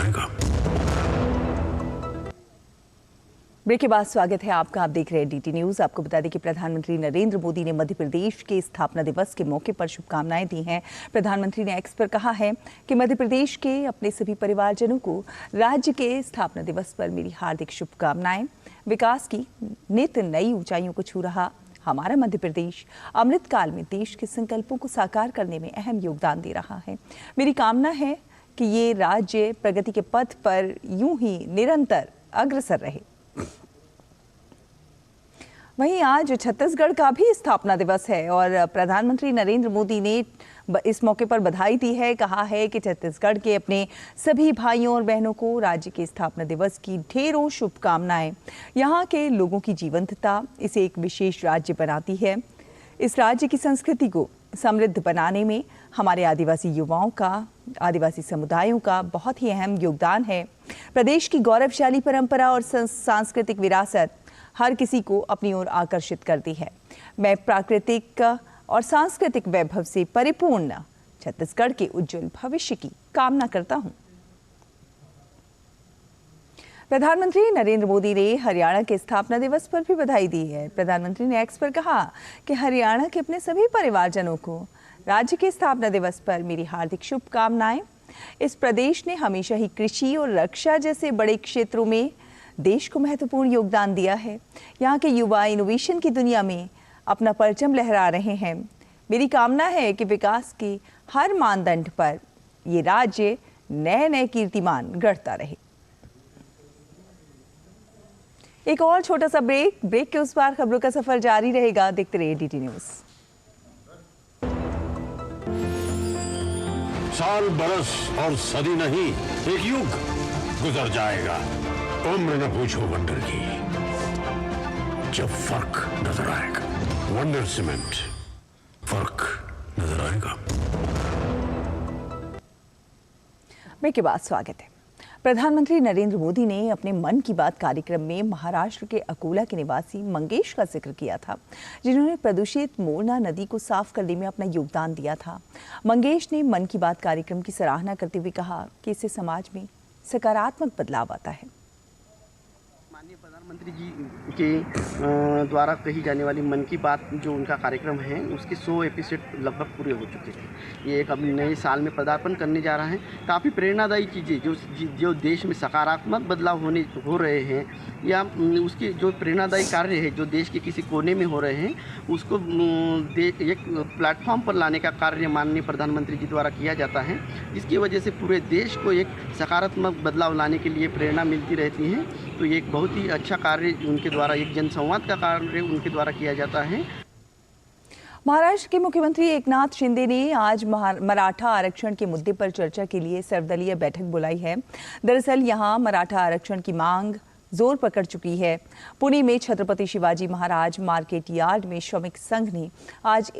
आएगा। ब्रेक के बाद स्वागत है आपका। आप देख रहे हैं डीटी न्यूज। आपको बता दें कि प्रधानमंत्री नरेंद्र मोदी ने मध्य प्रदेश के स्थापना दिवस के मौके पर शुभकामनाएं दी हैं। प्रधानमंत्री ने एक्स पर कहा है कि मध्य प्रदेश के अपने सभी परिवारजनों को राज्य के स्थापना दिवस पर मेरी हार्दिक शुभकामनाएं। विकास की नित नई ऊंचाइयों को छू रहा हमारा मध्य प्रदेश अमृत काल में देश के संकल्पों को साकार करने में अहम योगदान दे रहा है। मेरी कामना है कि ये राज्य प्रगति के पथ पर यूं ही निरंतर अग्रसर रहे। वहीं आज छत्तीसगढ़ का भी स्थापना दिवस है और प्रधानमंत्री नरेंद्र मोदी ने इस मौके पर बधाई दी है। कहा है कि छत्तीसगढ़ के अपने सभी भाइयों और बहनों को राज्य के स्थापना दिवस की ढेरों शुभकामनाएं। यहाँ के लोगों की जीवंतता इसे एक विशेष राज्य बनाती है। इस राज्य की संस्कृति को समृद्ध बनाने में हमारे आदिवासी युवाओं का, आदिवासी समुदायों का बहुत ही अहम योगदान है। प्रदेश की गौरवशाली परंपरा और सांस्कृतिक विरासत हर किसी को अपनी ओर आकर्षित करती है। मैं प्राकृतिक और सांस्कृतिक वैभव से परिपूर्ण छत्तीसगढ़ के उज्जवल भविष्य की कामना करता हूं। प्रधानमंत्री नरेंद्र मोदी ने हरियाणा के स्थापना दिवस पर भी बधाई दी है। प्रधानमंत्री ने एक्स पर कहा कि हरियाणा के अपने सभी परिवारजनों को राज्य के स्थापना दिवस पर मेरी हार्दिक शुभकामनाएं। इस प्रदेश ने हमेशा ही कृषि और रक्षा जैसे बड़े क्षेत्रों में देश को महत्वपूर्ण योगदान दिया है। यहाँ के युवा इनोवेशन की दुनिया में अपना परचम लहरा रहे हैं। मेरी कामना है कि विकास के हर मानदंड पर ये राज्य नए नए कीर्तिमान गढ़ता रहे। एक और छोटा सा ब्रेक के उस पार खबरों का सफर जारी रहेगा। देखते रहिए डीटी न्यूज। साल, बरस और सदी नहीं, एक युग गुजर जाएगा। उम्र न पूछो वंडर की, जब फर्क नजर आएगा। वंडर सीमेंट, फर्क नजर आएगा। ब्रेक के बाद स्वागत है। प्रधानमंत्री नरेंद्र मोदी ने अपने मन की बात कार्यक्रम में महाराष्ट्र के अकोला के निवासी मंगेश का जिक्र किया था, जिन्होंने प्रदूषित मोरना नदी को साफ करने में अपना योगदान दिया था। मंगेश ने मन की बात कार्यक्रम की सराहना करते हुए कहा कि इससे समाज में सकारात्मक बदलाव आता है। माननीय प्रधानमंत्री जी के द्वारा कही जाने वाली मन की बात जो उनका कार्यक्रम है, उसके 100 एपिसोड लगभग पूरे हो चुके हैं। ये एक अब नए साल में पदार्पण करने जा रहा है। काफ़ी प्रेरणादायी चीज़ें जो देश में सकारात्मक बदलाव हो रहे हैं, या उसके जो प्रेरणादायी कार्य है जो देश के किसी कोने में हो रहे हैं, उसको एक प्लेटफॉर्म पर लाने का कार्य माननीय प्रधानमंत्री जी द्वारा किया जाता है, जिसकी वजह से पूरे देश को एक सकारात्मक बदलाव लाने के लिए प्रेरणा मिलती रहती है। तो ये एक बहुत ही अच्छा कार्य उनके द्वारा, एक जनसंवाद का कार्य उनके द्वारा किया जाता है। महाराष्ट्र के मुख्यमंत्री एकनाथ शिंदे ने आज मराठा आरक्षण के मुद्दे पर चर्चा के लिए सर्वदलीय बैठक बुलाई है। दरअसल यहां मराठा आरक्षण की मांग जोर पकड़ चुकी है। पुणे में छत्रपति शिवाजी महाराज मार्केट यार्ड में श्रमिक संघ ने आज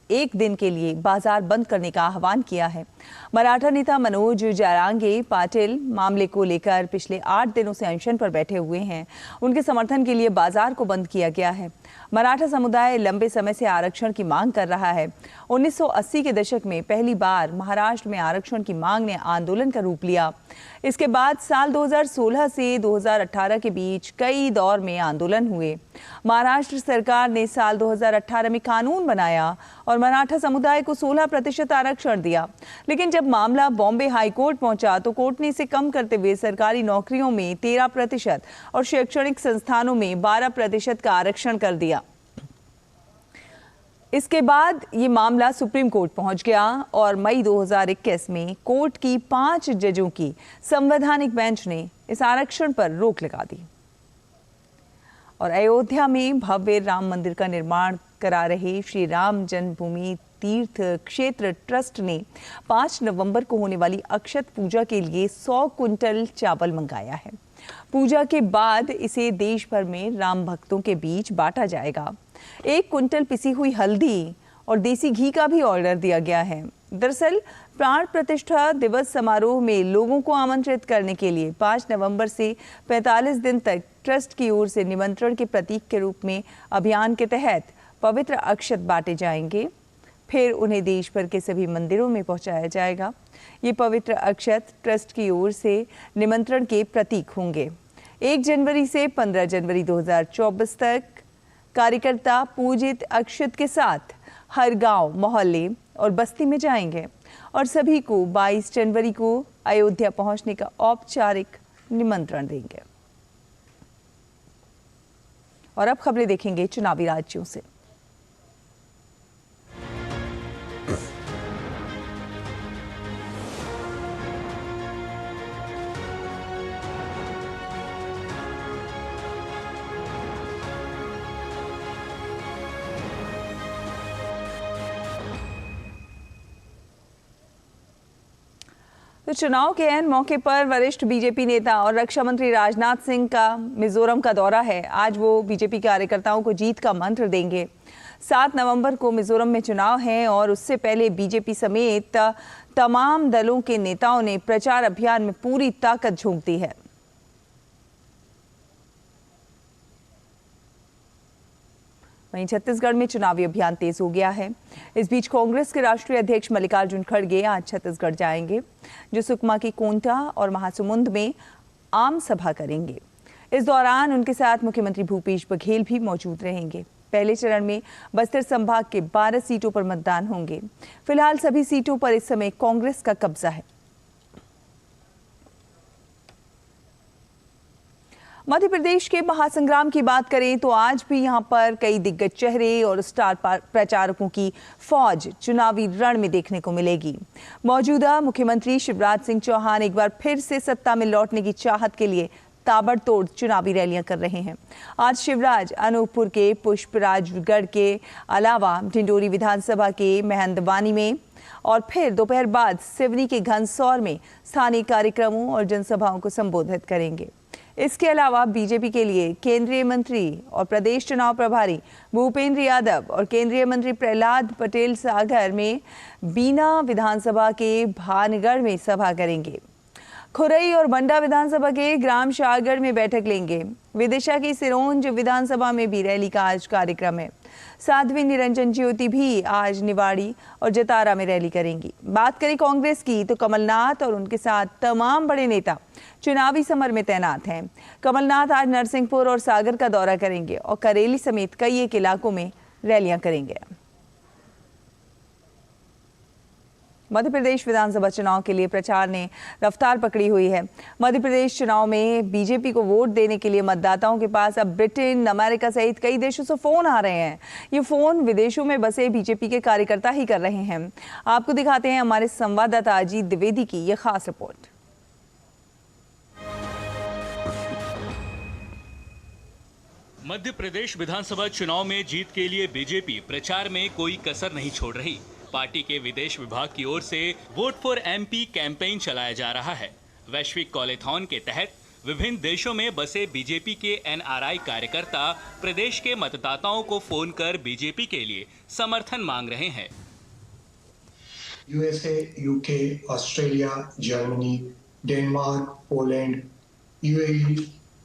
एक दिन के लिए बाजार बंद करने का आह्वान किया है। मराठा नेता मनोज जारांगे पाटिल मामले को लेकर पिछले 8 दिनों से अनशन पर बैठे हुए हैं। उनके समर्थन के लिए बाजार को बंद किया गया है। मराठा समुदाय लंबे समय से आरक्षण की मांग कर रहा है। 1980 के दशक में पहली बार महाराष्ट्र में आरक्षण की मांग ने आंदोलन का रूप लिया। इसके बाद साल 2016 से 2018 के बीच कई दौर में आंदोलन हुए। महाराष्ट्र सरकार ने साल 2018 में कानून बनाया और मराठा समुदाय को 16% आरक्षण दिया, लेकिन जब मामला बॉम्बे हाई कोर्ट पहुंचा तो कोर्ट ने इसे कम करते हुए सरकारी नौकरियों में 13% और शैक्षणिक संस्थानों में 12% का आरक्षण कर दिया। इसके बाद ये मामला सुप्रीम कोर्ट पहुंच गया और मई 2021 में कोर्ट की 5 जजों की संवैधानिक बेंच ने इस आरक्षण पर रोक लगा दी। और अयोध्या में भव्य राम मंदिर का निर्माण करा रहे श्री राम जन्मभूमि तीर्थ क्षेत्र ट्रस्ट ने 5 नवंबर को होने वाली अक्षत पूजा के लिए 100 कुंटल चावल मंगाया है। पूजा के बाद इसे देश भर में राम भक्तों के बीच बांटा जाएगा। 1 कुंटल पिसी हुई हल्दी और देसी घी का भी ऑर्डर दिया गया है। दरअसल प्राण प्रतिष्ठा दिवस समारोह में लोगों को आमंत्रित करने के लिए 5 नवंबर से 45 दिन तक ट्रस्ट की ओर से निमंत्रण के प्रतीक के रूप में अभियान के तहत पवित्र अक्षत बांटे जाएंगे। फिर उन्हें देश भर के सभी मंदिरों में पहुंचाया जाएगा। ये पवित्र अक्षत ट्रस्ट की ओर से निमंत्रण के प्रतीक होंगे। 1 जनवरी से 15 जनवरी 2024 तक कार्यकर्ता पूजित अक्षत के साथ हर गांव, मोहल्ले और बस्ती में जाएंगे और सभी को 22 जनवरी को अयोध्या पहुंचने का औपचारिक निमंत्रण देंगे। और अब खबरें देखेंगे चुनावी राज्यों से। तो चुनाव के ऐन मौके पर वरिष्ठ बीजेपी नेता और रक्षा मंत्री राजनाथ सिंह का मिजोरम का दौरा है। आज वो बीजेपी कार्यकर्ताओं को जीत का मंत्र देंगे। 7 नवंबर को मिजोरम में चुनाव है और उससे पहले बीजेपी समेत तमाम दलों के नेताओं ने प्रचार अभियान में पूरी ताकत झोंक दी है। वहीं छत्तीसगढ़ में चुनावी अभियान तेज हो गया है। इस बीच कांग्रेस के राष्ट्रीय अध्यक्ष मल्लिकार्जुन खड़गे आज छत्तीसगढ़ जाएंगे, जो सुकमा की कोंटा और महासमुंद में आम सभा करेंगे। इस दौरान उनके साथ मुख्यमंत्री भूपेश बघेल भी मौजूद रहेंगे। पहले चरण में बस्तर संभाग के 12 सीटों पर मतदान होंगे। फिलहाल सभी सीटों पर इस समय कांग्रेस का कब्जा है। मध्य प्रदेश के महासंग्राम की बात करें तो आज भी यहां पर कई दिग्गज चेहरे और स्टार प्रचारकों की फौज चुनावी रण में देखने को मिलेगी। मौजूदा मुख्यमंत्री शिवराज सिंह चौहान एक बार फिर से सत्ता में लौटने की चाहत के लिए ताबड़तोड़ चुनावी रैलियां कर रहे हैं। आज शिवराज अनूपपुर के पुष्पराजगढ़ के अलावा ढिंडोरी विधानसभा के मेहंदवानी में और फिर दोपहर बाद सिवनी के घनसौर में स्थानीय कार्यक्रमों और जनसभाओं को संबोधित करेंगे। इसके अलावा बीजेपी के लिए केंद्रीय मंत्री और प्रदेश चुनाव प्रभारी भूपेंद्र यादव और केंद्रीय मंत्री प्रहलाद पटेल सागर में बीना विधानसभा के भानगढ़ में सभा करेंगे। खुरई और बंडा विधानसभा के ग्राम शाहगढ़ में बैठक लेंगे। विदिशा की सिरोंज विधानसभा में भी रैली का आज कार्यक्रम है। साध्वी निरंजन ज्योति भी आज निवाड़ी और जतारा में रैली करेंगी। बात करें कांग्रेस की तो कमलनाथ और उनके साथ तमाम बड़े नेता चुनावी समर में तैनात हैं। कमलनाथ आज नरसिंहपुर और सागर का दौरा करेंगे और करेली समेत कई एक इलाकों में रैलियां करेंगे। मध्य प्रदेश विधानसभा चुनाव के लिए प्रचार ने रफ्तार पकड़ी हुई है। मध्य प्रदेश चुनाव में बीजेपी को वोट देने के लिए मतदाताओं के पास अब ब्रिटेन, अमेरिका सहित कई देशों से फोन आ रहे हैं। ये फोन विदेशों में बसे बीजेपी के कार्यकर्ता ही कर रहे हैं। आपको दिखाते हैं हमारे संवाददाता अजीत द्विवेदी की यह खास रिपोर्ट। मध्य प्रदेश विधानसभा चुनाव में जीत के लिए बीजेपी प्रचार में कोई कसर नहीं छोड़ रही। पार्टी के विदेश विभाग की ओर से वोट फॉर एमपी कैंपेन चलाया जा रहा है। वैश्विक कॉलेथॉन के तहत विभिन्न देशों में बसे बीजेपी के एनआरआई कार्यकर्ता प्रदेश के मतदाताओं को फोन कर बीजेपी के लिए समर्थन मांग रहे हैं। USA, UK, Australia, Germany, Denmark, Poland, UAE,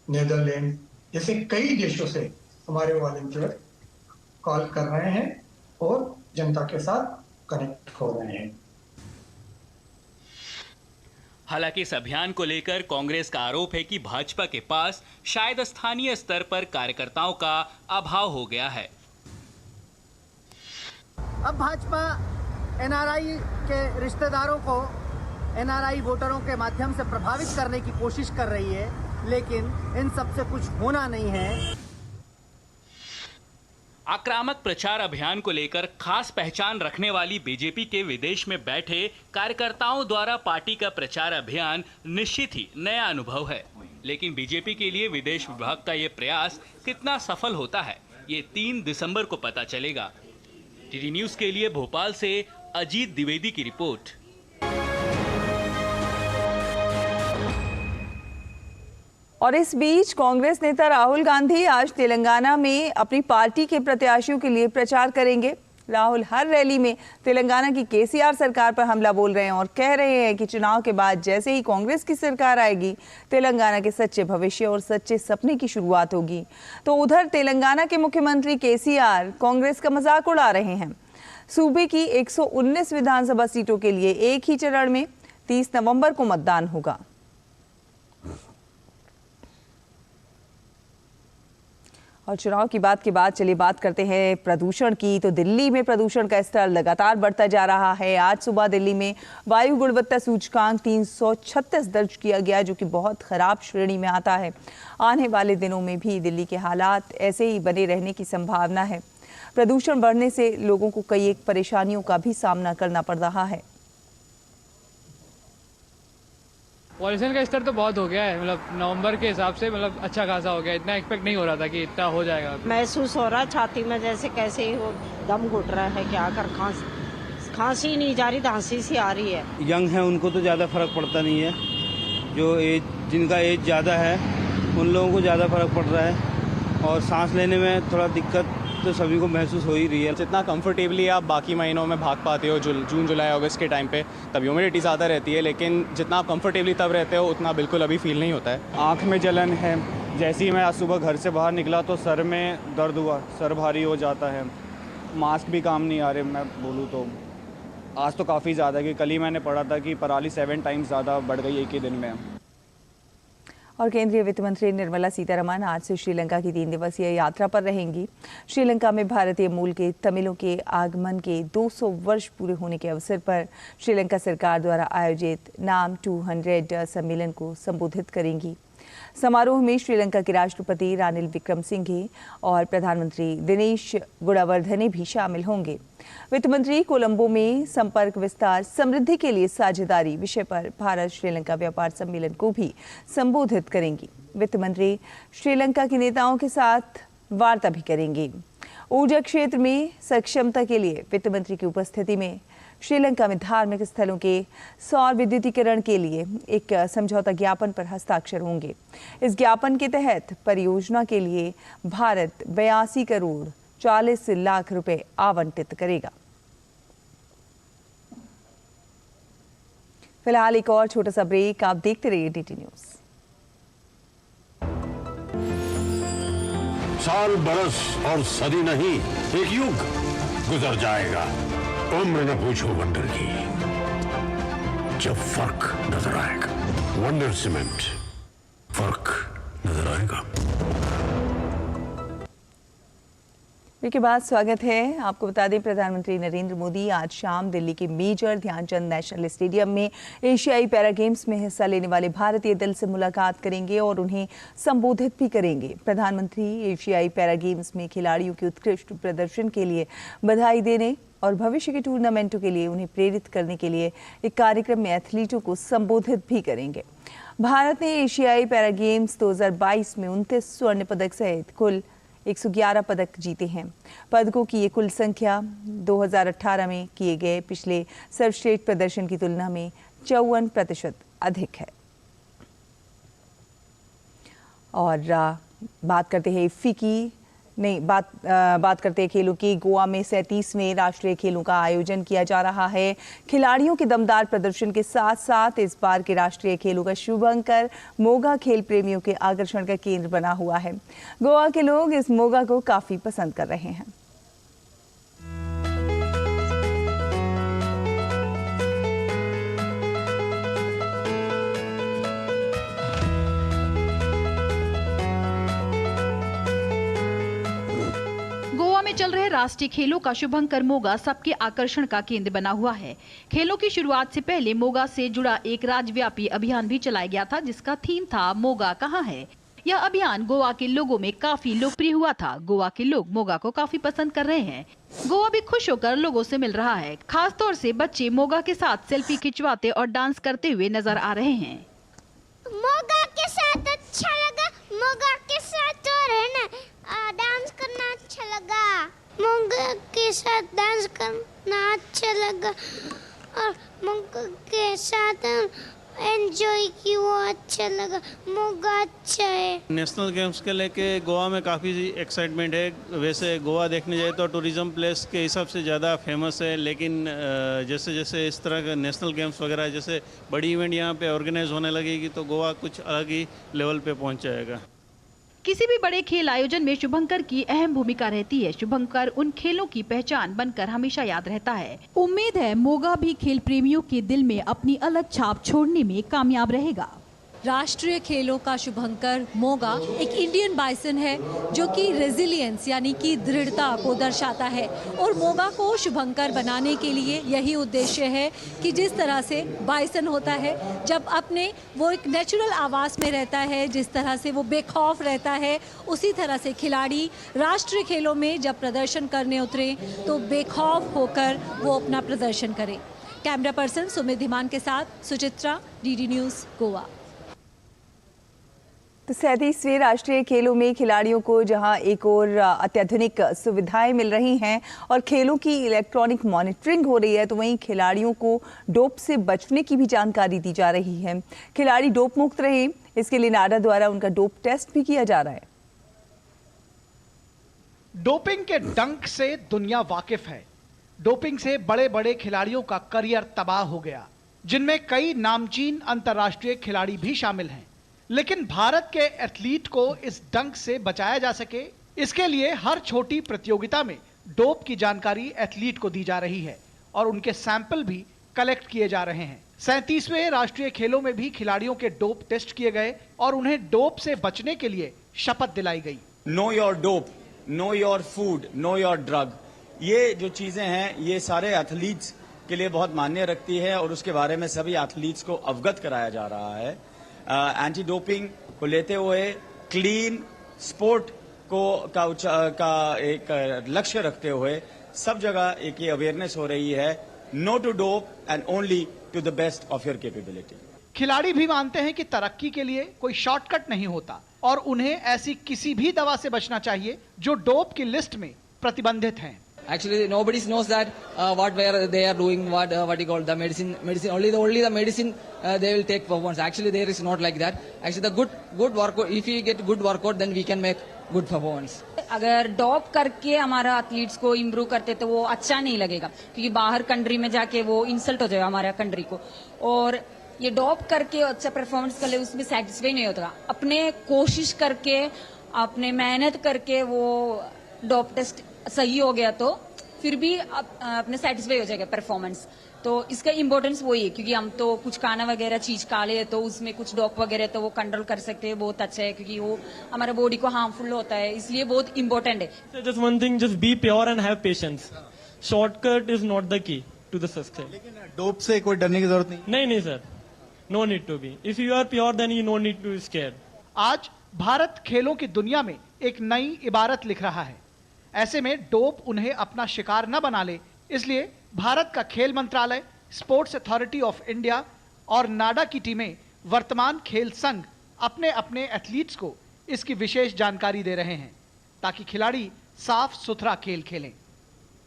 Netherland जैसे कई देशों से हमारे वॉलंटियर कॉल कर रहे हैं और जनता के साथ कनेक्ट हो रहे हैं। हालांकि इस अभियान को लेकर कांग्रेस का आरोप है कि भाजपा के पास शायद स्थानीय स्तर पर कार्यकर्ताओं का अभाव हो गया है। अब भाजपा एनआरआई के रिश्तेदारों को एनआरआई वोटरों के माध्यम से प्रभावित करने की कोशिश कर रही है, लेकिन इन सब से कुछ होना नहीं है। आक्रामक प्रचार अभियान को लेकर खास पहचान रखने वाली बीजेपी के विदेश में बैठे कार्यकर्ताओं द्वारा पार्टी का प्रचार अभियान निश्चित ही नया अनुभव है। लेकिन बीजेपी के लिए विदेश विभाग का ये प्रयास कितना सफल होता है, ये 3 दिसंबर को पता चलेगा। टीडी न्यूज के लिए भोपाल से अजीत द्विवेदी की रिपोर्ट। और इस बीच कांग्रेस नेता राहुल गांधी आज तेलंगाना में अपनी पार्टी के प्रत्याशियों के लिए प्रचार करेंगे। राहुल हर रैली में तेलंगाना की केसीआर सरकार पर हमला बोल रहे हैं और कह रहे हैं कि चुनाव के बाद जैसे ही कांग्रेस की सरकार आएगी, तेलंगाना के सच्चे भविष्य और सच्चे सपने की शुरुआत होगी। तो उधर तेलंगाना के मुख्यमंत्री केसीआर कांग्रेस का मजाक उड़ा रहे हैं। सूबे की 119 विधानसभा सीटों के लिए एक ही चरण में 30 नवंबर को मतदान होगा। और चुनाव की बात के बाद चलिए बात करते हैं प्रदूषण की। तो दिल्ली में प्रदूषण का स्तर लगातार बढ़ता जा रहा है। आज सुबह दिल्ली में वायु गुणवत्ता सूचकांक 336 दर्ज किया गया, जो कि बहुत खराब श्रेणी में आता है। आने वाले दिनों में भी दिल्ली के हालात ऐसे ही बने रहने की संभावना है। प्रदूषण बढ़ने से लोगों को कई एक परेशानियों का भी सामना करना पड़ रहा है। पॉल्यूशन का स्तर तो बहुत हो गया है, मतलब नवंबर के हिसाब से मतलब अच्छा खासा हो गया। इतना एक्सपेक्ट नहीं हो रहा था कि इतना हो जाएगा। महसूस हो रहा है छाती में जैसे कैसे ही वो दम घुट रहा है, क्या कर खांसी नहीं जा रही, खांसी सी आ रही है। यंग है उनको तो ज़्यादा फर्क पड़ता नहीं है, जो जिनका एज ज़्यादा है उन लोगों को ज़्यादा फर्क पड़ रहा है, और सांस लेने में थोड़ा दिक्कत तो सभी को महसूस हो ही रही है। जितना कंफर्टेबली आप बाकी महीनों में भाग पाते हो, जून जुलाई अगस्त के टाइम पे, तब ह्यूमिडिटी ज़्यादा रहती है, लेकिन जितना आप कंफर्टेबली तब रहते हो उतना बिल्कुल अभी फील नहीं होता है। आँख में जलन है, जैसे ही मैं आज सुबह घर से बाहर निकला तो सर में दर्द हुआ, सर भारी हो जाता है। मास्क भी काम नहीं आ रहे, मैं बोलूँ तो आज तो काफ़ी ज़्यादा, कि कल ही मैंने पढ़ा था कि पराली 7 टाइम्स ज़्यादा बढ़ गई एक ही दिन में। और केंद्रीय वित्त मंत्री निर्मला सीतारमण आज से श्रीलंका की 3 दिवसीय यात्रा पर रहेंगी। श्रीलंका में भारतीय मूल के तमिलों के आगमन के 200 वर्ष पूरे होने के अवसर पर श्रीलंका सरकार द्वारा आयोजित नाम 200 सम्मेलन को संबोधित करेंगी। समारोह में श्रीलंका के राष्ट्रपति रानिल विक्रमसिंघे और प्रधानमंत्री दिनेश गुणवर्धने भी शामिल होंगे। वित्त मंत्री कोलंबो में संपर्क विस्तार समृद्धि के लिए साझेदारी विषय पर भारत श्रीलंका व्यापार सम्मेलन को भी संबोधित करेंगी। वित्त मंत्री श्रीलंका के नेताओं के साथ वार्ता भी करेंगे। ऊर्जा क्षेत्र में सक्षमता के लिए वित्त मंत्री की उपस्थिति में श्रीलंका में धार्मिक स्थलों के सौर विद्युतीकरण के लिए एक समझौता ज्ञापन पर हस्ताक्षर होंगे। इस ज्ञापन के तहत परियोजना के लिए भारत 82 करोड़ 40 लाख रुपए आवंटित करेगा। फिलहाल एक और छोटा सा ब्रेक, आप देखते रहिए डीटी न्यूज। साल बरस और सदी नहीं, एक युग गुजर जाएगा। उम्र न पूछो वंडर की, जब फर्क नजर आएगा। वंडर सीमेंट, फर्क नजर आएगा। के बाद स्वागत है। आपको बता दें, प्रधानमंत्री नरेंद्र मोदी आज शाम दिल्ली के मेजर ध्यानचंद नेशनल स्टेडियम में एशियाई पैरा गेम्स में हिस्सा लेने वाले भारतीय दल से मुलाकात करेंगे और उन्हें संबोधित भी करेंगे। प्रधानमंत्री एशियाई पैरा गेम्स में खिलाड़ियों के उत्कृष्ट प्रदर्शन के लिए बधाई देने और भविष्य के टूर्नामेंटों के लिए उन्हें प्रेरित करने के लिए एक कार्यक्रम में एथलीटों को संबोधित भी करेंगे। भारत ने एशियाई पैरा गेम्स 2022 में 29 स्वर्ण पदक सहित कुल 111 पदक जीते हैं। पदकों की ये कुल संख्या 2018 में किए गए पिछले सर्वश्रेष्ठ प्रदर्शन की तुलना में 54% अधिक है। और बात करते हैं बात करते हैं खेलों की। गोवा में 37वें राष्ट्रीय खेलों का आयोजन किया जा रहा है। खिलाड़ियों के दमदार प्रदर्शन के साथ साथ इस बार के राष्ट्रीय खेलों का शुभंकर मोगा खेल प्रेमियों के आकर्षण का केंद्र बना हुआ है। गोवा के लोग इस मोगा को काफी पसंद कर रहे हैं। चल रहे राष्ट्रीय खेलों का शुभंकर मोगा सबके आकर्षण का केंद्र बना हुआ है। खेलों की शुरुआत से पहले मोगा से जुड़ा एक राज्यव्यापी अभियान भी चलाया गया था, जिसका थीम था मोगा कहाँ है। यह अभियान गोवा के लोगों में काफी लोकप्रिय हुआ था। गोवा के लोग मोगा को काफी पसंद कर रहे हैं। गोवा भी खुश होकर लोगों से मिल रहा है। खास तौर से बच्चे मोगा के साथ सेल्फी खिंचवाते और डांस करते हुए नजर आ रहे हैं। मोगा के साथ अच्छा लगा, मोगा के साथ डांस करना अच्छा लगा, मोगा के साथ डांस करना अच्छा लगा और मोगा के साथ एंजॉय की वो अच्छा लगा। मोगा अच्छा है। नेशनल गेम्स के लेके गोवा में काफ़ी एक्साइटमेंट है। वैसे गोवा देखने जाए तो टूरिज्म प्लेस के हिसाब से ज़्यादा फेमस है, लेकिन जैसे जैसे इस तरह के नेशनल गेम्स वगैरह जैसे बड़ी इवेंट यहाँ पे ऑर्गेनाइज होने लगेगी तो गोवा कुछ अलग ही लेवल पे पहुँच जाएगा। किसी भी बड़े खेल आयोजन में शुभंकर की अहम भूमिका रहती है। शुभंकर उन खेलों की पहचान बनकर हमेशा याद रहता है। उम्मीद है मोगा भी खेल प्रेमियों के दिल में अपनी अलग छाप छोड़ने में कामयाब रहेगा। राष्ट्रीय खेलों का शुभंकर मोगा एक इंडियन बाइसन है जो कि रेजिलियंस यानी कि दृढ़ता को दर्शाता है, और मोगा को शुभंकर बनाने के लिए यही उद्देश्य है कि जिस तरह से बाइसन होता है, जब अपने वो एक नेचुरल आवास में रहता है, जिस तरह से वो बेखौफ रहता है, उसी तरह से खिलाड़ी राष्ट्रीय खेलों में जब प्रदर्शन करने उतरे तो बेखौफ होकर वो अपना प्रदर्शन करें। कैमरा पर्सन सुमित धीमान के साथ सुचित्रा, डीडी न्यूज़, गोवा। तो 37वें राष्ट्रीय खेलों में खिलाड़ियों को जहां एक और अत्याधुनिक सुविधाएं मिल रही हैं और खेलों की इलेक्ट्रॉनिक मॉनिटरिंग हो रही है, तो वहीं खिलाड़ियों को डोप से बचने की भी जानकारी दी जा रही है। खिलाड़ी डोप मुक्त रहे, इसके लिए नाडा द्वारा उनका डोप टेस्ट भी किया जा रहा है। डोपिंग के डंक से दुनिया वाकिफ है। डोपिंग से बड़े बड़े खिलाड़ियों का करियर तबाह हो गया, जिनमें कई नामचीन अंतर्राष्ट्रीय खिलाड़ी भी शामिल हैं। लेकिन भारत के एथलीट को इस डंक से बचाया जा सके, इसके लिए हर छोटी प्रतियोगिता में डोप की जानकारी एथलीट को दी जा रही है और उनके सैंपल भी कलेक्ट किए जा रहे हैं। 37वें राष्ट्रीय खेलों में भी खिलाड़ियों के डोप टेस्ट किए गए और उन्हें डोप से बचने के लिए शपथ दिलाई गई। Know your dope, know your food, know your drug, ये जो चीजें हैं ये सारे एथलीट्स के लिए बहुत मान्य रखती है और उसके बारे में सभी एथलीट्स को अवगत कराया जा रहा है। एंटी डोपिंग को लेते हुए क्लीन स्पोर्ट का एक लक्ष्य रखते हुए सब जगह एक ये अवेयरनेस हो रही है, no to dope and only to the best of your capability. खिलाड़ी भी मानते हैं कि तरक्की के लिए कोई शॉर्टकट नहीं होता और उन्हें ऐसी किसी भी दवा से बचना चाहिए जो डोप की लिस्ट में प्रतिबंधित है। Actually, nobody knows that what where they are doing, what you call the medicine. Only the medicine they will take performance. Actually, there is not like that. Actually, the good workout. If we get good workout, then we can make good performance. अगर डॉप करके हमारा athletes को improve करते तो वो अच्छा नहीं लगेगा, क्योंकि बाहर कंट्री में जाके वो इंसल्ट हो जाएगा हमारे कंट्री को। और ये डॉप करके अच्छा परफॉर्मेंस कर ले, उसमें सेटिस्फाई नहीं होता। अपने कोशिश करके, अपने मेहनत करके वो डॉप टेस्ट सही हो गया तो फिर भी अपने सेटिस्फाई हो जाएगा परफॉर्मेंस। तो इसका इम्पोर्टेंस वही है, क्योंकि हम तो कुछ खाना वगैरह चीज खा ले तो उसमें कुछ डॉप वगैरह तो वो कंट्रोल कर सकते हैं, बहुत अच्छा है, क्योंकि वो हमारे बॉडी को हार्मफुल होता है, इसलिए बहुत इम्पोर्टेंट है। Just one thing, just be pure and have patience. Shortcut is not the key to the success. लेकिन डोप से कोई डरने की जरूरत नहीं। नहीं sir, no need to be. If you are pure then you no need to scare. आज भारत खेलों की दुनिया में एक नई इबारत लिख रहा है। ऐसे में डोप उन्हें अपना शिकार न बना ले, इसलिए भारत का खेल मंत्रालय, स्पोर्ट्स अथॉरिटी ऑफ इंडिया और नाडा की टीमें वर्तमान खेल संघ अपने अपने एथलीट्स को इसकी विशेष जानकारी दे रहे हैं ताकि खिलाड़ी साफ सुथरा खेल खेलें।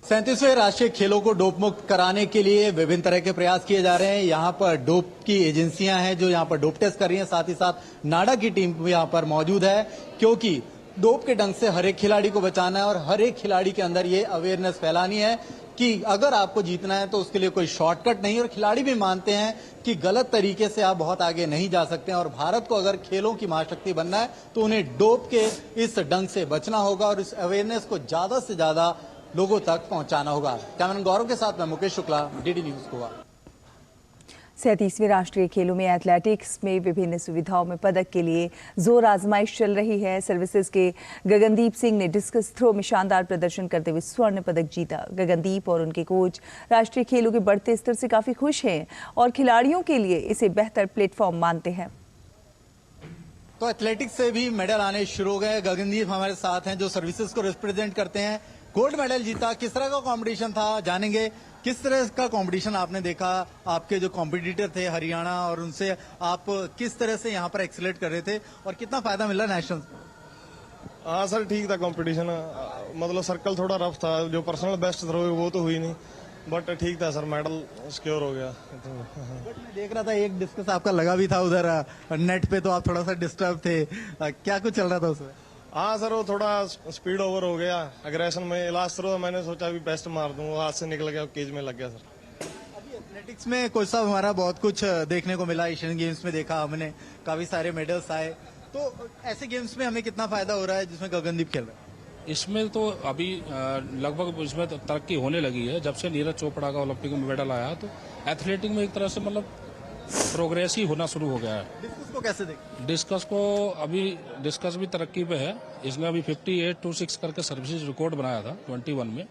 37वें राष्ट्रीय खेलों को डोप मुक्त कराने के लिए विभिन्न तरह के प्रयास किए जा रहे हैं। यहाँ पर डोप की एजेंसियां हैं जो यहाँ पर डोप टेस्ट कर रही हैं, साथ ही साथ नाडा की टीम भी यहाँ पर मौजूद है, क्योंकि डोप के डंक से हर एक खिलाड़ी को बचाना है और हर एक खिलाड़ी के अंदर ये अवेयरनेस फैलानी है कि अगर आपको जीतना है तो उसके लिए कोई शॉर्टकट नहीं। और खिलाड़ी भी मानते हैं कि गलत तरीके से आप बहुत आगे नहीं जा सकते हैं और भारत को अगर खेलों की महाशक्ति बनना है तो उन्हें डोप के इस डंक से बचना होगा और इस अवेयरनेस को ज्यादा से ज्यादा लोगों तक पहुंचाना होगा। कैमरामैन गौरव के साथ मैं मुकेश शुक्ला, डीडी न्यूज गोवा। 37वें राष्ट्रीय खेलों में एथलेटिक्स में विभिन्न सुविधाओं में पदक के लिए जोर आजमाइश चल रही है। सर्विसेज के गगनदीप सिंह ने डिस्कस थ्रो में शानदार प्रदर्शन करते हुए स्वर्ण पदक जीता। गगनदीप और उनके कोच राष्ट्रीय खेलों के बढ़ते स्तर से काफी खुश हैं और खिलाड़ियों के लिए इसे बेहतर प्लेटफॉर्म मानते हैं। तो एथलेटिक्स से भी मेडल आने शुरू हो गए। गगनदीप हमारे साथ हैं जो सर्विसेज को रिप्रेजेंट करते हैं। गोल्ड मेडल जीता, किस तरह का कंपटीशन था जानेंगे। किस तरह का कंपटीशन आपने देखा, आपके जो कॉम्पिटिटर थे हरियाणा और उनसे आप किस तरह से यहाँ पर एक्सेलेट कर रहे थे और कितना फायदा मिला नेशनल? हाँ सर, ठीक था कंपटीशन। मतलब सर्कल थोड़ा रफ था, जो पर्सनल बेस्ट थ्रो वो तो हुई नहीं, बट ठीक था सर, मेडल सिक्योर हो गया। बट मैं देख रहा था एक डिस्कस आपका लगा भी था उधर नेट पे, तो आप थोड़ा सा डिस्टर्ब थे, क्या कुछ चल रहा था उसमें? हाँ सर, वो थोड़ा स्पीड ओवर हो गया अग्रेशन में। लास्ट थ्रो मैंने सोचा अभी बेस्ट मार दूं, वो हाथ से निकल गया, केज में लग गया सर। अभी एथलेटिक्स में कोच साहब हमारा बहुत कुछ देखने को मिला। एशियन गेम्स में देखा हमने, काफी सारे मेडल्स आए, तो ऐसे गेम्स में हमें कितना फायदा हो रहा है जिसमें गगनदीप खेल रहा है? इसमें तो अभी लगभग इसमें तरक्की होने लगी है। जब से नीरज चोपड़ा का ओलंपिक में मेडल आया तो एथलेटिक में एक तरह से मतलब प्रोग्रेस ही होना शुरू हो गया है। डिस्कस को कैसे देखें? डिस्कस भी तरक्की पे है। इसने अभी 58-6 करके सर्विसेज रिकॉर्ड बनाया था 21 में,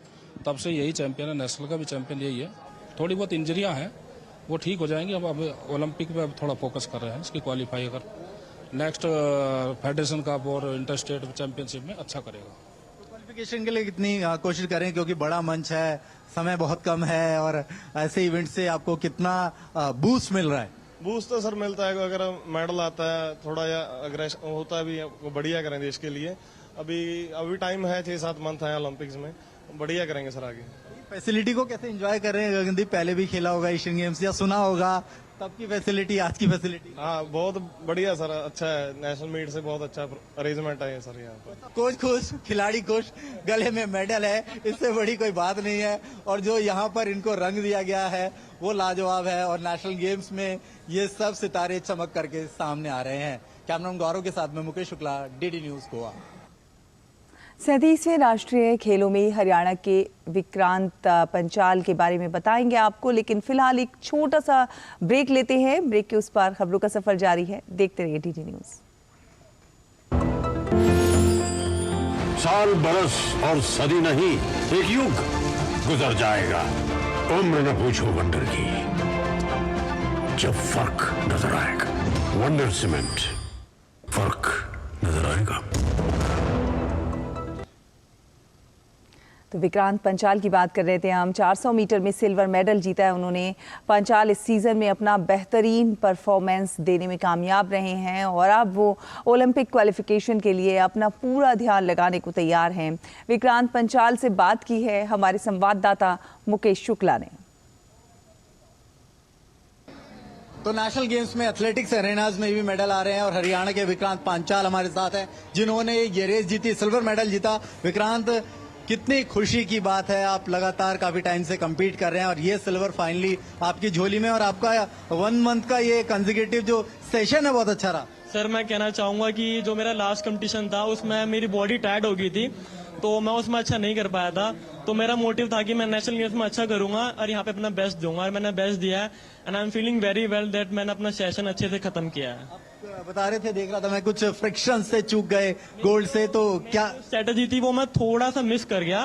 तब से यही चैंपियन है। नेशनल का भी चैंपियन यही है। थोड़ी बहुत इंजरियां हैं, वो ठीक हो जाएंगी। अब ओलंपिक पे अब थोड़ा फोकस कर रहे हैं। इसकी क्वालिफाई अगर नेक्स्ट फेडरेशन कप और इंटर स्टेट चैंपियनशिप में अच्छा करेगा। क्वालिफिकेशन के लिए कितनी कोशिश करें, क्योंकि बड़ा मंच है, समय बहुत कम है, और ऐसे इवेंट से आपको कितना बूस्ट मिल रहा है? बूस्ट तो सर मिलता है, अगर मेडल आता है, थोड़ा या अग्रेशन होता है भी, वो बढ़िया करें देश के लिए। अभी टाइम है, 6-7 मंथ है ओलंपिक्स में, बढ़िया करेंगे सर आगे। फैसिलिटी को कैसे एंजॉय कर रहे हैं? गगनदीप पहले भी खेला होगा एशियन गेम्स, या सुना होगा, तब की फैसिलिटी, आज की फैसिलिटी? हाँ, बहुत बढ़िया सर, अच्छा है। नेशनल मीट से बहुत अच्छा अरेंजमेंट है सर यहाँ पर। कोच खुश, खिलाड़ी खुश, गले में मेडल है, इससे बड़ी कोई बात नहीं है। और जो यहाँ पर इनको रंग दिया गया है वो लाजवाब है, और नेशनल गेम्स में ये सब सितारे चमक करके सामने आ रहे हैं। कैमरामैन गौरव के साथ में मुकेश शुक्ला, डीडी न्यूज गोवा। 37वें राष्ट्रीय खेलों में हरियाणा के विक्रांत पंचाल के बारे में बताएंगे आपको, लेकिन फिलहाल एक छोटा सा ब्रेक लेते हैं। ब्रेक के उस पार खबरों का सफर जारी है, देखते रहिए डीडी न्यूज। साल, बरस और सदी नहीं, एक युग गुजर जाएगा। उम्र न पूछो वंडर की, जब फर्क नजर आएगा। वंडर सीमेंट, फर्क नजर आएगा। तो विक्रांत पंचाल की बात कर रहे थे हम। 400 मीटर में सिल्वर मेडल जीता है उन्होंने। पंचाल इस सीजन में अपना बेहतरीन परफॉर्मेंस देने में कामयाब रहे हैं, और अब वो ओलंपिक क्वालिफिकेशन के लिए अपना पूरा ध्यान लगाने को तैयार हैं। विक्रांत पंचाल से बात की है हमारे संवाददाता मुकेश शुक्ला ने। तो नेशनल गेम्स में एथलेटिक्स एरेनाज में भी मेडल आ रहे हैं, और हरियाणा के विक्रांत पंचाल हमारे साथ हैं, जिन्होंने ये रेस जीती, सिल्वर मेडल जीता। विक्रांत, कितनी खुशी की बात है, आप लगातार काफी टाइम से compete कर रहे हैं और ये सिल्वर फाइनली आपकी झोली में, और आपका 1 मंथ का ये कंसेक्यूटिव जो सेशन है बहुत अच्छा रहा। सर, मैं कहना चाहूंगा कि जो मेरा लास्ट कंपटीशन था उसमें मेरी बॉडी टायर्ड हो गई थी, तो मैं उसमें अच्छा नहीं कर पाया था। तो मेरा मोटिव था कि मैं नेशनल गेम्स में अच्छा करूंगा और यहाँ पे अपना बेस्ट दूंगा, और मैंने बेस्ट दिया है। And I am feeling very well that मैंने अपना सेशन अच्छे से खत्म किया है। बता रहे थे, देख रहा था मैं, कुछ फ्रिक्शन से चूक गए गोल्ड से, तो क्या स्ट्रेटेजी थी वो मैं थोड़ा सा मिस कर गया।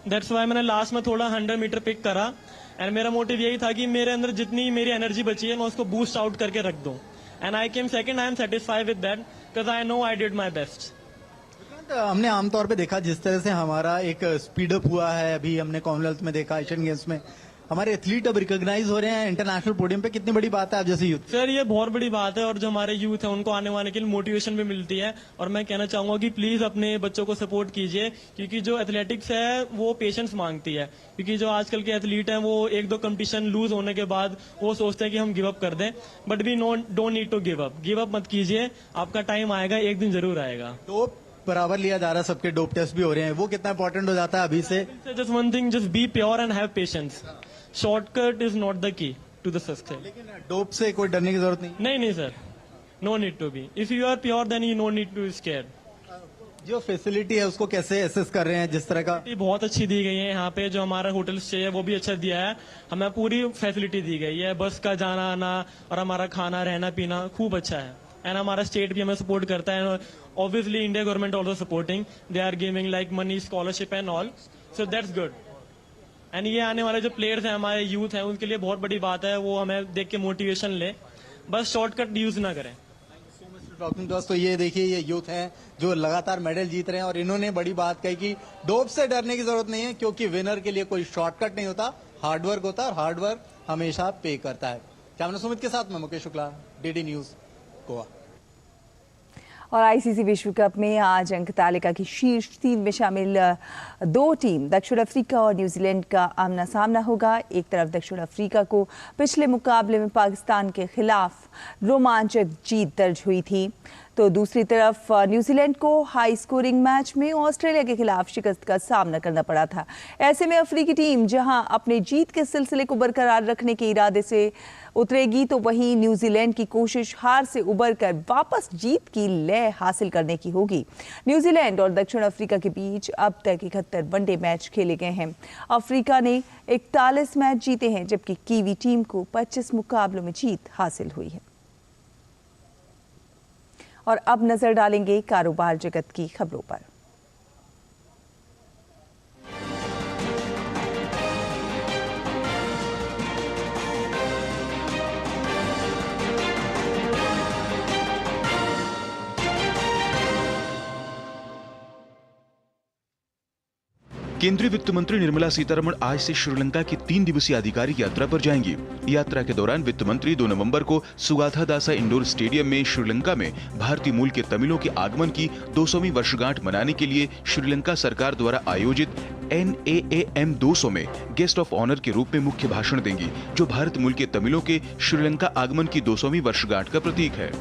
दैट्स वाई मैंने लास्ट में थोड़ा 100 मीटर पिक करा, एंड मेरा मोटिव यही था कि मेरे अंदर जितनी मेरी एनर्जी बची है मैं उसको बूस्ट आउट करके रख दूं। And I came second. I am satisfied with that because I know I did my best. हमने आमतौर पे देखा जिस तरह से हमारा एक स्पीड अप हुआ है, अभी हमने कॉमनवेल्थ में देखा, एशियन गेम्स में हमारे एथलीट अब रिकॉग्नाइज हो रहे हैं इंटरनेशनल पोडियम पे, कितनी बड़ी बात है आप जैसे यूथ? सर, ये बहुत बड़ी बात है, और जो हमारे यूथ है उनको आने वाले के लिए मोटिवेशन भी मिलती है। और मैं कहना चाहूंगा कि प्लीज अपने बच्चों को सपोर्ट कीजिए, क्योंकि जो एथलेटिक्स है वो पेशेंस मांगती है। क्योंकि जो आजकल के एथलीट हैं वो 1-2 कंपटीशन लूज होने के बाद वो सोचते हैं कि हम गिव अप कर दें, but we don't need to give up. Give up मत कीजिए, आपका टाइम आएगा, एक दिन जरूर आएगा। डोप बराबर लिया जा रहा है, सबके डोप टेस्ट भी हो रहे हैं, वो कितना इंपॉर्टेंट हो जाता है अभी से? Just one thing, just be pure and have patience. Shortcut is not the key to the success. लेकिन डोप से कोई डरने की जरूरत नहीं? नहीं sir, no need to be. If you are pure then you no need to scare. जो facility है उसको कैसे एसेस कर रहे हैं? जिस तरह का बहुत अच्छी दी गई है यहाँ पे, जो हमारा होटल स्टे है वो भी अच्छा दिया है, हमें पूरी फैसिलिटी दी गई है, बस का जाना आना और हमारा खाना रहना पीना खूब अच्छा है। एंड हमारा स्टेट भी हमें सपोर्ट करता है, obviously India government also supporting, they are giving like money, scholarship and all, so that's good. And ये आने वाले जो प्लेयर्स हैं, हमारे यूथ हैं, उनके लिए बहुत बड़ी बात है, वो हमें देख के मोटिवेशन ले, बस शॉर्टकट यूज ना करें। दोस्तों, ये देखिए, ये यूथ हैं जो लगातार मेडल जीत रहे हैं, और इन्होंने बड़ी बात कही कि डोप से डरने की जरूरत नहीं है, क्योंकि विनर के लिए कोई शॉर्टकट नहीं होता, हार्डवर्क होता है, और हार्डवर्क हमेशा पे करता है। कैमरा सुमित के साथ मैं मुकेश शुक्ला, डीडी न्यूज गोवा। और आईसीसी विश्व कप में आज अंक तालिका की शीर्ष 3 में शामिल 2 टीम दक्षिण अफ्रीका और न्यूजीलैंड का आमना सामना होगा। एक तरफ दक्षिण अफ्रीका को पिछले मुकाबले में पाकिस्तान के खिलाफ रोमांचक जीत दर्ज हुई थी, तो दूसरी तरफ न्यूजीलैंड को हाई स्कोरिंग मैच में ऑस्ट्रेलिया के खिलाफ शिकस्त का सामना करना पड़ा था। ऐसे में अफ्रीकी टीम जहां अपने जीत के सिलसिले को बरकरार रखने के इरादे से उतरेगी, तो वहीं न्यूजीलैंड की कोशिश हार से उबरकर वापस जीत की लय हासिल करने की होगी। न्यूजीलैंड और दक्षिण अफ्रीका के बीच अब तक 71 वनडे मैच खेले गए हैं। अफ्रीका ने 41 मैच जीते हैं, जबकि कीवी टीम को 25 मुकाबलों में जीत हासिल हुई है। और अब नजर डालेंगे कारोबार जगत की खबरों पर। केंद्रीय वित्त मंत्री निर्मला सीतारमण आज से श्रीलंका की 3 दिवसीय आधिकारिक यात्रा पर जाएंगी। यात्रा के दौरान वित्त मंत्री 2 नवंबर को सुगाथादासा इंडोर स्टेडियम में श्रीलंका में भारतीय मूल के तमिलों के आगमन की 200वीं वर्षगांठ मनाने के लिए श्रीलंका सरकार द्वारा आयोजित NAAM 200 में गेस्ट ऑफ ऑनर के रूप में मुख्य भाषण देंगी, जो भारत मूल के तमिलों के श्रीलंका आगमन की 200वीं वर्षगांठ का प्रतीक है।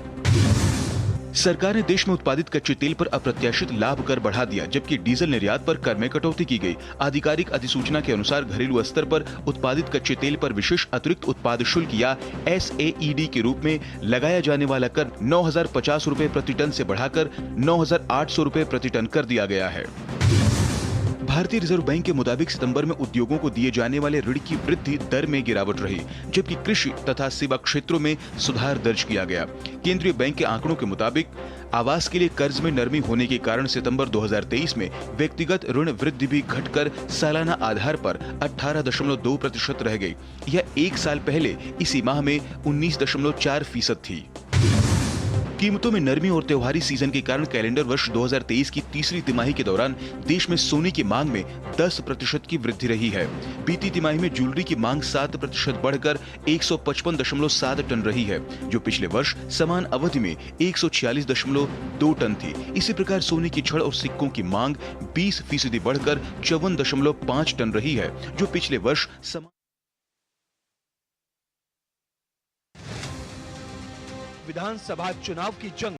सरकार ने देश में उत्पादित कच्चे तेल पर अप्रत्याशित लाभ कर बढ़ा दिया, जबकि डीजल निर्यात पर कर में कटौती की गई। आधिकारिक अधिसूचना के अनुसार घरेलू स्तर पर उत्पादित कच्चे तेल पर विशेष अतिरिक्त उत्पाद शुल्क या SAED के रूप में लगाया जाने वाला कर 9,050 रुपए प्रति टन से बढ़ाकर 9,800 रुपए प्रति टन कर दिया गया है। भारतीय रिजर्व बैंक के मुताबिक सितंबर में उद्योगों को दिए जाने वाले ऋण की वृद्धि दर में गिरावट रही, जबकि कृषि तथा सेवा क्षेत्रों में सुधार दर्ज किया गया। केंद्रीय बैंक के आंकड़ों के मुताबिक आवास के लिए कर्ज में नरमी होने के कारण सितंबर 2023 में व्यक्तिगत ऋण वृद्धि भी घटकर सालाना आधार पर 18.2% रह गई। यह एक साल पहले इसी माह में 19.4% थी। कीमतों में नरमी और त्योहारी सीजन के कारण कैलेंडर वर्ष 2023 की तीसरी तिमाही के दौरान देश में सोने की मांग में 10% की वृद्धि रही है। बीती तिमाही में ज्वेलरी की मांग 7% बढ़कर 155.7 टन रही है, जो पिछले वर्ष समान अवधि में 146.2 टन थी। इसी प्रकार सोने की छड़ और सिक्कों की मांग 20% बढ़कर 54.5 टन रही है, जो पिछले वर्ष विधानसभा चुनाव की जंग